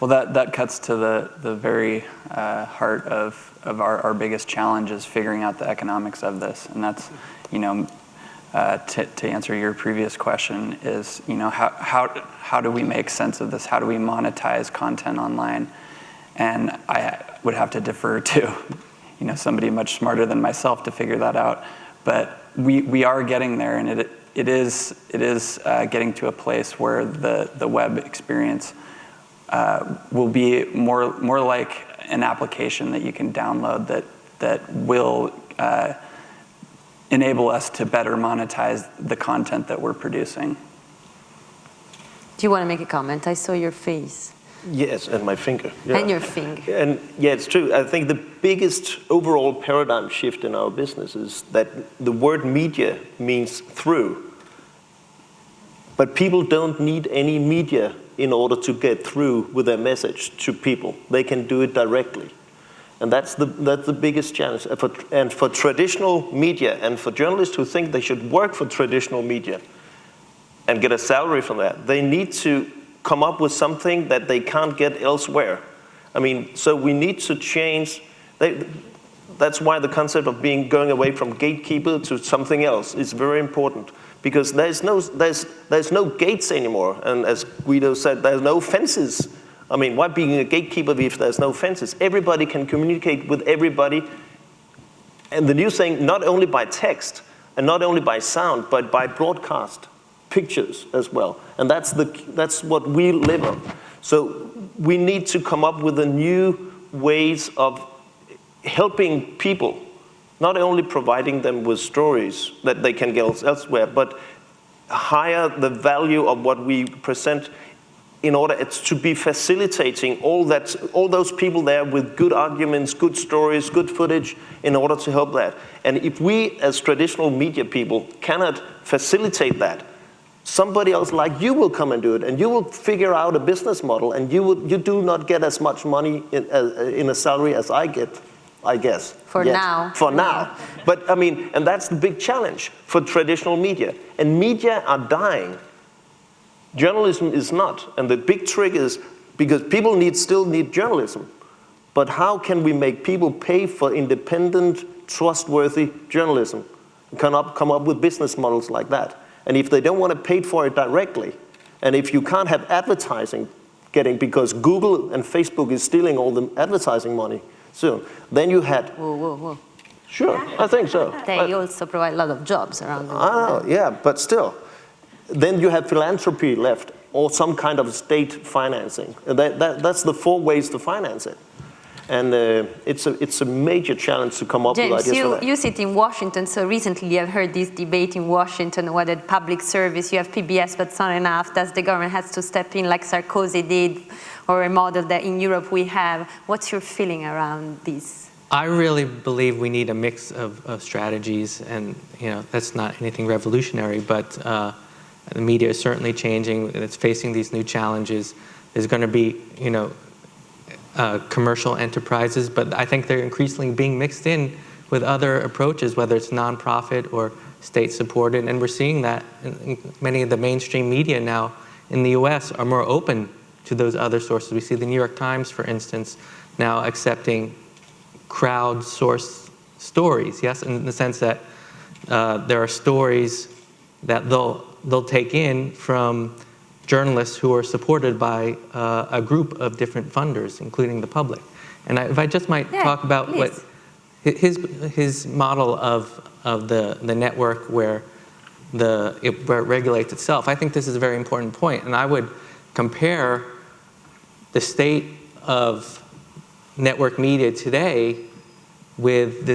Well, that cuts to the very heart of our biggest challenge is figuring out the economics of this, and that's, to answer your previous question is, how do we make sense of this? How do we monetize content online? And I would have to defer to, somebody much smarter than myself to figure that out. But we are getting there, and it is getting to a place where the web experience will be more like an application that you can download that will enable us to better monetize the content that we're producing. Do you want to make a comment? I saw your face. Yes, and my finger. Yeah. And your finger. And yeah, it's true. I think the biggest overall paradigm shift in our business is that the word media means through. But people don't need any media in order to get through with their message to people. They can do it directly. And that's the biggest challenge. And for traditional media and for journalists who think they should work for traditional media and get a salary from that, they need to come up with something that they can't get elsewhere. I mean, so we need to change. That's why the concept of going away from gatekeeper to something else is very important, because there's no gates anymore. And as Guido said, there's no fences. I mean, why being a gatekeeper if there's no fences? Everybody can communicate with everybody. And the new thing, not only by text and not only by sound, but by broadcast, pictures as well. And that's what we live on. So we need to come up with a new ways of helping people, not only providing them with stories that they can get elsewhere, but higher the value of what we present in order to be facilitating all those people there with good arguments, good stories, good footage, in order to help that. And if we, as traditional media people, cannot facilitate that, somebody else like you will come and do it, and you will figure out a business model, and you do not get as much money in a salary as I get, I guess. For now. For now. But I mean, and that's the big challenge for traditional media. And media are dying. Journalism is not. And the big trick is, because people still need journalism, but how can we make people pay for independent, trustworthy journalism? Come up with business models like that. And if they don't want to pay for it directly, and if you can't have advertising because Google and Facebook is stealing all the advertising money soon, then you had... Whoa. Sure, I think so. They also provide a lot of jobs around the world. I know, yeah, but still. Then you have philanthropy left, or some kind of state financing. And that's the 4 ways to finance it. And it's a major challenge to come up with ideas for that. You sit in Washington, so recently I've heard this debate in Washington whether public service, you have PBS, but it's not enough. Does the government has to step in like Sarkozy did, or a model that in Europe we have? What's your feeling around this? I really believe we need a mix of strategies, and that's not anything revolutionary, but the media is certainly changing. It's facing these new challenges. There's going to be, commercial enterprises, but I think they're increasingly being mixed in with other approaches, whether it's nonprofit or state-supported, and we're seeing that in many of the mainstream media now in the US are more open to those other sources. We see the New York Times, for instance, now accepting crowd-sourced stories, yes, in the sense that there are stories that they'll take in from journalists who are supported by a group of different funders, including the public. And if I just might talk about please. What his model of the network where it regulates itself, I think this is a very important point. And I would compare the state of network media today with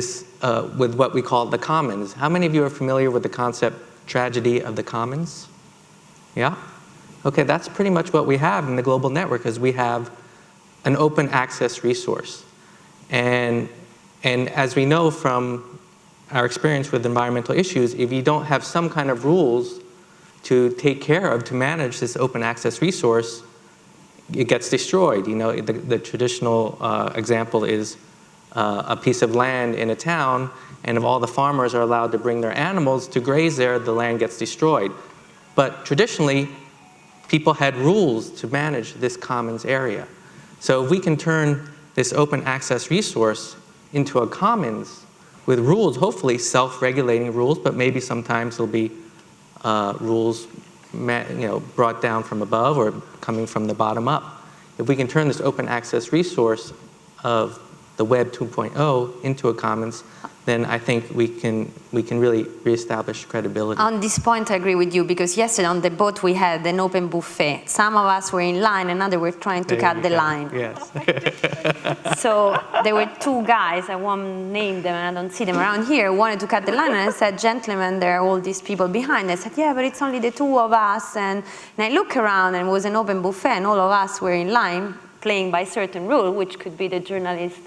with what we call the commons. How many of you are familiar with the concept tragedy of the commons? Yeah? Okay, that's pretty much what we have in the global network, is we have an open access resource. And as we know from our experience with environmental issues, if you don't have some kind of rules to take care of, to manage this open access resource, it gets destroyed. The traditional example is a piece of land in a town, and if all the farmers are allowed to bring their animals to graze there, the land gets destroyed. But traditionally, people had rules to manage this commons area. So if we can turn this open access resource into a commons with rules, hopefully self-regulating rules, but maybe sometimes there'll be rules brought down from above or coming from the bottom up. If we can turn this open access resource of the Web 2.0 into a commons, then I think we can really reestablish credibility. On this point, I agree with you, because yesterday on the boat we had an open buffet. Some of us were in line, and others were trying to cut the line. Yes. So there were two guys, I won't name them, and I don't see them around here, wanted to cut the line, and I said, gentlemen, there are all these people behind. I said, yeah, but it's only the two of us. And I look around, and it was an open buffet, and all of us were in line, playing by certain rule, which could be the journalist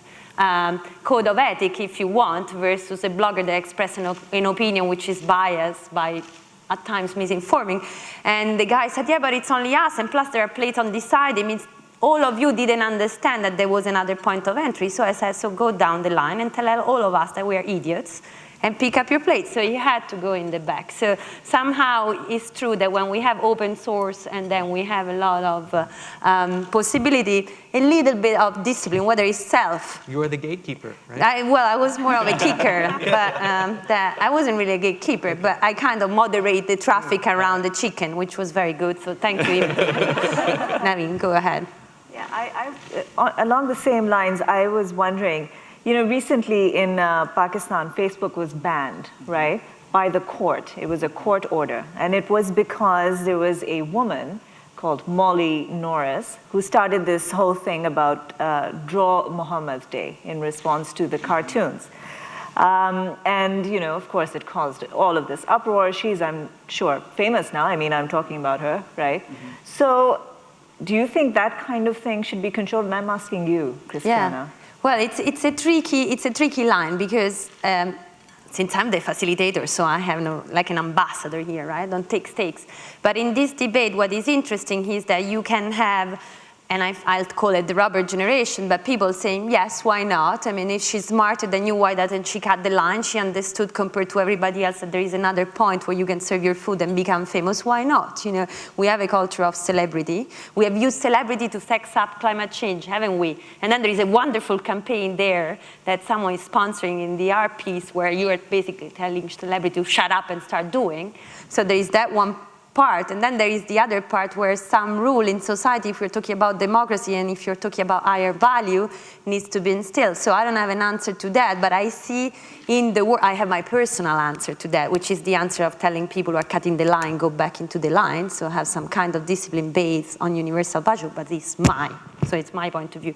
code of ethics, if you want, versus a blogger that expresses an opinion which is biased by, at times, misinforming. And the guy said, yeah, but it's only us, and plus there are plates on this side. It means all of you didn't understand that there was another point of entry. So I said, so go down the line and tell all of us that we are idiots and pick up your plate. So he had to go in the back. So somehow it's true that when we have open source and then we have a lot of possibility, a little bit of discipline, whether it's self. You're the gatekeeper, right? I was more of a kicker, but I wasn't really a gatekeeper, but I kind of moderate the traffic around the chicken, which was very good, so thank you. Naveen, go ahead. Yeah, along the same lines, I was wondering, recently in Pakistan, Facebook was banned, right, by the court. It was a court order. And it was because there was a woman called Molly Norris who started this whole thing about Draw Muhammad's Day in response to the cartoons. And, of course, it caused all of this uproar. She's, I'm sure, famous now. I mean, I'm talking about her, right? Mm-hmm. So do you think that kind of thing should be controlled? And I'm asking you, Christiana. Yeah. Well, it's a tricky line, because since I'm the facilitator, so I have like an ambassador here, right? I don't take stakes. But in this debate, what is interesting is that you can have, and I'll call it the rubber generation, but people saying, yes, why not? I mean, if she's smarter than you, why doesn't she cut the line? She understood compared to everybody else that there is another point where you can serve your food and become famous. Why not? We have a culture of celebrity. We have used celebrity to sex up climate change, haven't we? And then there is a wonderful campaign there that someone is sponsoring in the art piece, where you are basically telling celebrity to shut up and start doing. So there is that one part, and then there is the other part where some rule in society, if we're talking about democracy and if you're talking about higher value, needs to be instilled. So I don't have an answer to that, but I see in the work, I have my personal answer to that, which is the answer of telling people who are cutting the line, go back into the line, so have some kind of discipline based on universal value, but it's mine, so it's my point of view.